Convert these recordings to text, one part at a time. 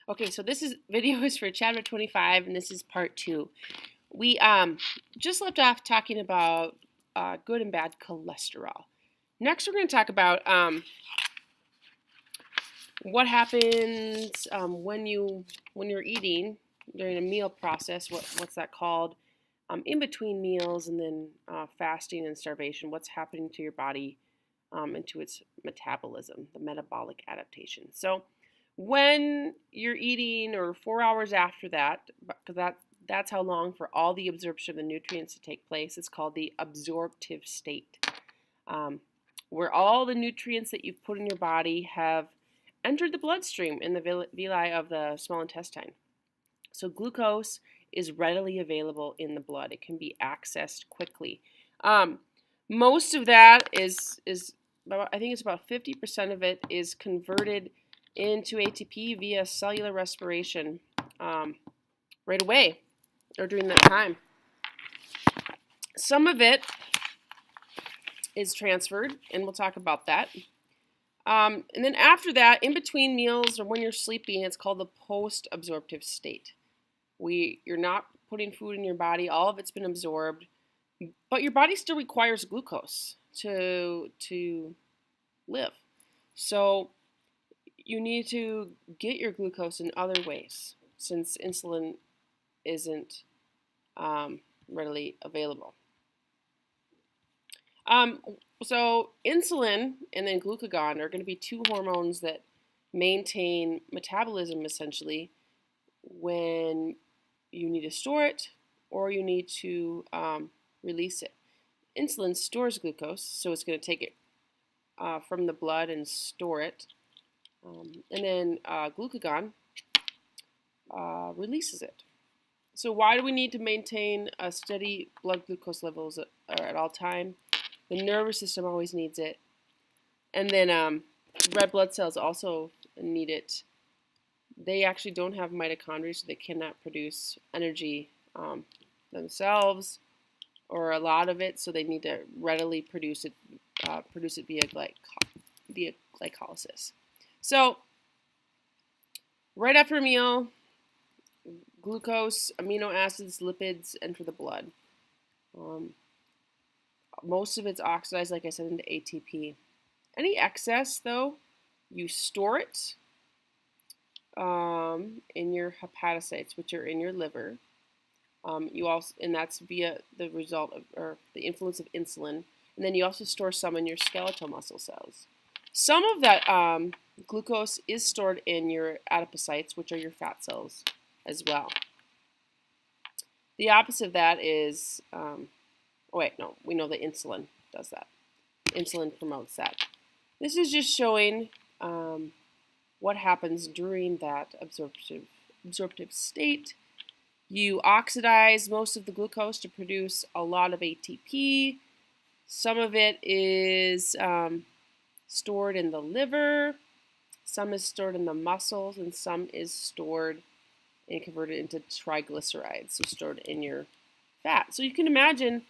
Okay, so this video is for chapter 25, and this is part 2. We just left off talking about good and bad cholesterol. Next, we're going to talk about what happens when you're eating during a meal process. What's that called? In between meals, and then fasting and starvation. What's happening to your body and to its metabolism, the metabolic adaptation. So when you're eating, or 4 hours after that, because that's how long for all the absorption of the nutrients to take place, it's called the absorptive state, um, where all the nutrients that you've put in your body have entered the bloodstream in the villi of the small intestine. So glucose is readily available in the blood. It can be accessed quickly. Most of that is I think it's about 50% of it is converted into ATP via cellular respiration right away or during that time. Some of it is transferred, and we'll talk about that. And then after that, in between meals or when you're sleeping, it's called the post-absorptive state. You're not putting food in your body, all of it's been absorbed, but your body still requires glucose to live. So you need to get your glucose in other ways, since insulin isn't readily available. So insulin and then glucagon are going to be two hormones that maintain metabolism essentially when you need to store it or you need to release it. Insulin stores glucose, so it's going to take it from the blood and store it. And then glucagon releases it. So why do we need to maintain a steady blood glucose levels at all time? The nervous system always needs it. And then red blood cells also need it. They actually don't have mitochondria, so they cannot produce energy themselves, or a lot of it, so they need to readily produce it via glycolysis. So right after a meal, glucose, amino acids, lipids enter the blood. Most of it's oxidized, like I said, into ATP. Any excess, though, you store it in your hepatocytes, which are in your liver. And that's via the result of, or the influence of insulin. And then you also store some in your skeletal muscle cells. Some of that glucose is stored in your adipocytes, which are your fat cells, as well. The opposite of that is, we know that insulin does that. Insulin promotes that. This is just showing what happens during that absorptive state. You oxidize most of the glucose to produce a lot of ATP. Some of it is stored in the liver, some is stored in the muscles, and some is stored and converted into triglycerides, so stored in your fat. So you can imagine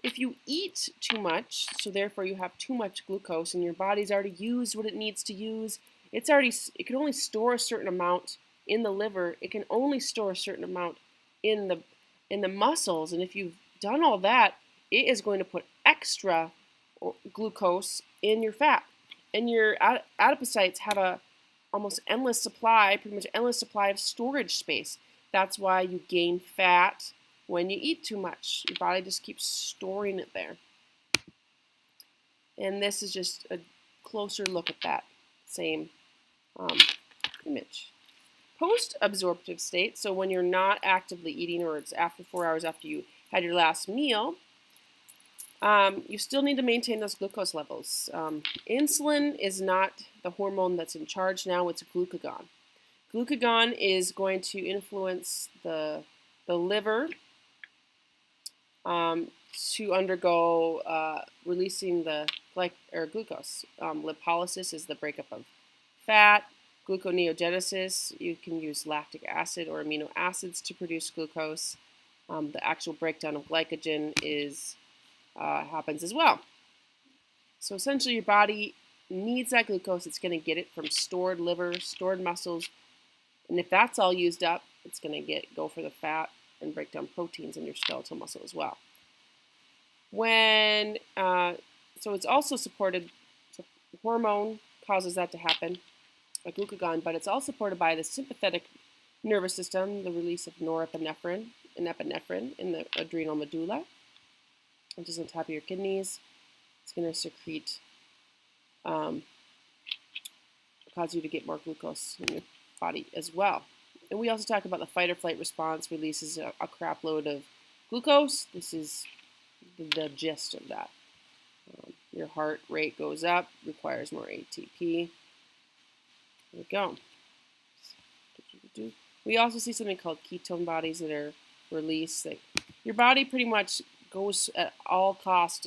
if you eat too much, so therefore you have too much glucose and your body's already used what it needs to use, it can only store a certain amount in the liver, it can only store a certain amount in the muscles, and if you've done all that, it is going to put extra glucose in your fat. And your adipocytes have a almost endless supply, pretty much endless supply of storage space. That's why you gain fat when you eat too much. Your body just keeps storing it there. And this is just a closer look at that same image. Post-absorptive state, so when you're not actively eating, or it's after 4 hours after you had your last meal, you still need to maintain those glucose levels. Insulin is not the hormone that's in charge now, it's glucagon. Glucagon is going to influence the liver to undergo releasing the glucose. Lipolysis is the breakup of fat. Gluconeogenesis, you can use lactic acid or amino acids to produce glucose. The actual breakdown of glycogen happens as well. So essentially your body needs that glucose. It's going to get it from stored liver, stored muscles, And if that's all used up, it's going to go for the fat and break down proteins in your skeletal muscle as well. So it's also supported, so hormone causes that to happen, a glucagon, but it's all supported by the sympathetic nervous system, the release of norepinephrine and epinephrine in the adrenal medulla, which is on top of your kidneys. It's going to secrete, cause you to get more glucose in your body as well. And we also talk about the fight or flight response releases a crap load of glucose. This is the gist of that. Your heart rate goes up, requires more ATP. There we go. We also see something called ketone bodies that are released. Like your body pretty much goes at all costs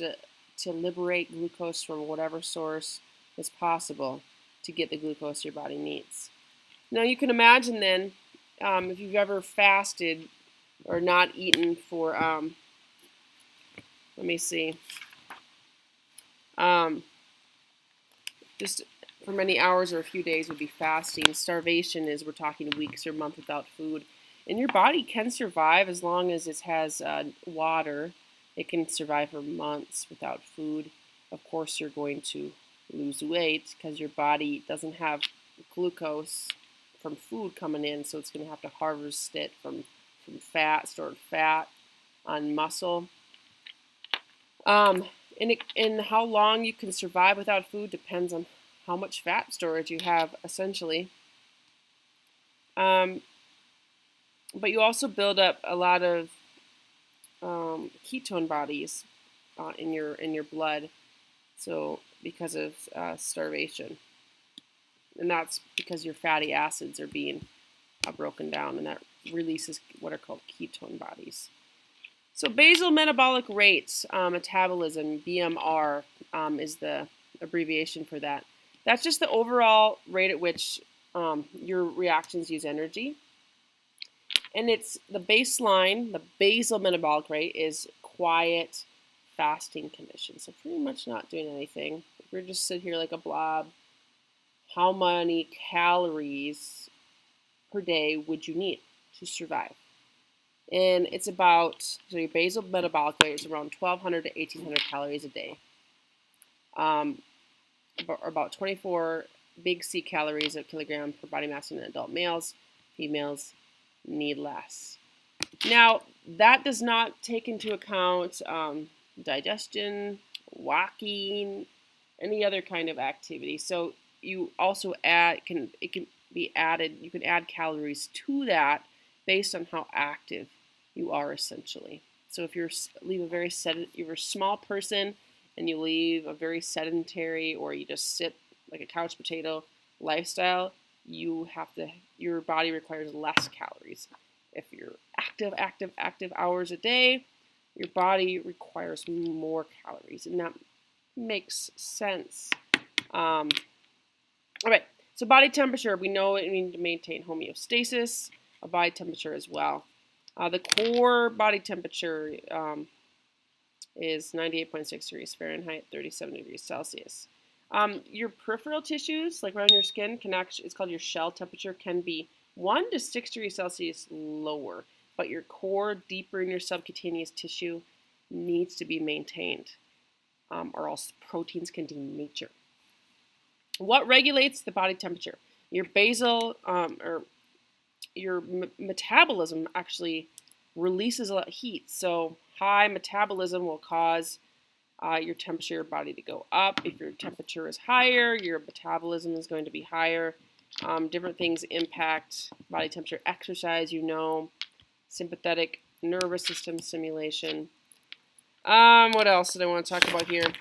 to liberate glucose from whatever source is possible to get the glucose your body needs. Now you can imagine then, if you've ever fasted or not eaten for, let me see, just for many hours or a few days would be fasting. Starvation is, we're talking weeks or months without food. And your body can survive as long as it has water. It can survive for months without food. Of course, you're going to lose weight because your body doesn't have glucose from food coming in, so it's going to have to harvest it from fat, stored fat on muscle. And how long you can survive without food depends on how much fat storage you have, essentially. But you also build up a lot of ketone bodies in your blood, so because of starvation, and that's because your fatty acids are being broken down, and that releases what are called ketone bodies. So basal metabolic rate metabolism, BMR, is the abbreviation for that. That's just the overall rate at which your reactions use energy. And it's the baseline, the basal metabolic rate is quiet fasting conditions. So pretty much not doing anything. If you're just sit here like a blob, how many calories per day would you need to survive? And it's about, so your basal metabolic rate is around 1,200 to 1,800 calories a day. About 24 big C calories a kilogram per body mass in adult males. Females need less. Now, that does not take into account digestion, walking, any other kind of activity. So you also you can add calories to that based on how active you are, essentially. So if you're a small person and you leave a very sedentary, or you just sit like a couch potato lifestyle, your body requires less calories. If you're active hours a day, your body requires more calories, and that makes sense. All right, so body temperature, we know we need to maintain homeostasis, a body temperature as well. The core body temperature is 98.6 degrees Fahrenheit, 37 degrees Celsius. Your peripheral tissues, like around your skin, it's called your shell temperature, can be 1 to 6 degrees Celsius lower, but your core, deeper in your subcutaneous tissue, needs to be maintained, or else proteins can denature. What regulates the body temperature? Your basal, or your metabolism actually releases a lot of heat. So high metabolism will cause your temperature of your body to go up. If your temperature is higher, your metabolism is going to be higher. Different things impact body temperature. Exercise, sympathetic nervous system stimulation. What else did I want to talk about here?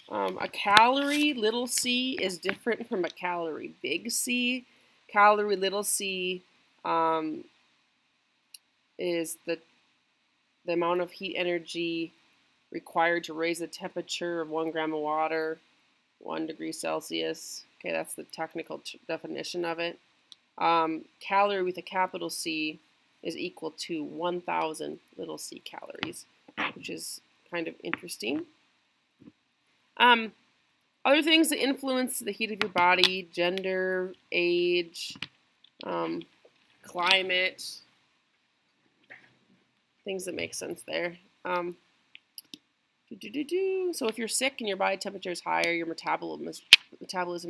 A calorie, little c, is different from a calorie, big C. Calorie, little c, is the amount of heat energy required to raise the temperature of 1 gram of water, 1 degree Celsius. Okay, that's the technical definition of it. Calorie with a capital C is equal to 1,000 little c calories, which is kind of interesting. Other things that influence the heat of your body: gender, age, climate, things that make sense there. So if you're sick and your body temperature is higher, your metabolism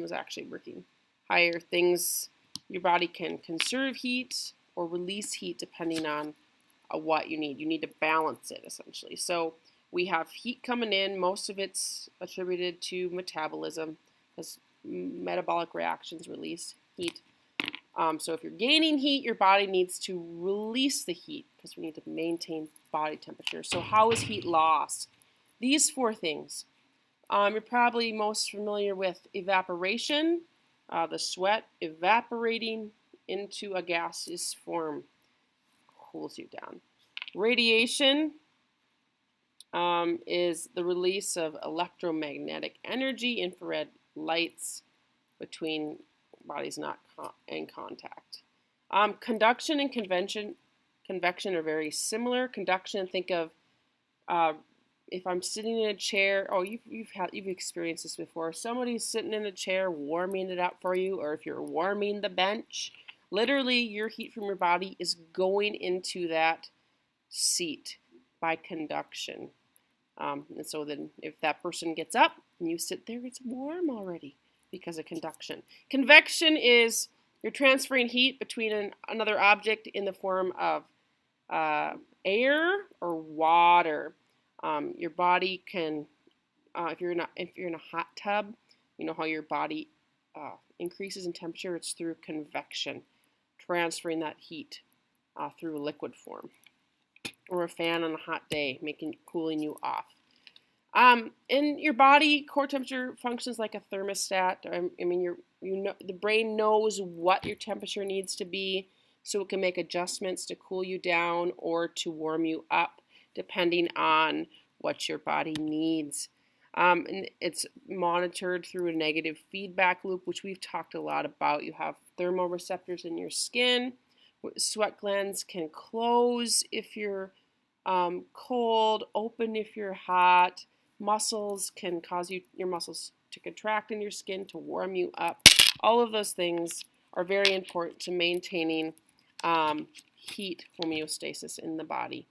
is actually working higher. Your body can conserve heat or release heat depending on what you need. You need to balance it, essentially. So we have heat coming in. Most of it's attributed to metabolism, because metabolic reactions release heat. So if you're gaining heat, your body needs to release the heat, because we need to maintain body temperature. So how is heat lost? These 4 things. You're probably most familiar with evaporation, the sweat evaporating into a gaseous form cools you down. Radiation is the release of electromagnetic energy, infrared lights between bodies not in contact. Conduction and convection are very similar. Conduction, think of if I'm sitting in a chair. Oh, you've experienced this before. Somebody's sitting in a chair warming it up for you, or if you're warming the bench, literally your heat from your body is going into that seat by conduction. And so then if that person gets up and you sit there, it's warm already because of conduction. Convection is you're transferring heat between another object in the form of air or water. Your body can, if you're in a hot tub, you know how your body increases in temperature. It's through convection, transferring that heat through liquid form. Or a fan on a hot day, cooling you off. In your body, core temperature functions like a thermostat. The brain knows what your temperature needs to be, so it can make adjustments to cool you down or to warm you up, depending on what your body needs. And it's monitored through a negative feedback loop, which we've talked a lot about. You have thermoreceptors in your skin. Sweat glands can close if you're cold, open if you're hot. Muscles can cause your muscles to contract in your skin to warm you up. All of those things are very important to maintaining heat homeostasis in the body.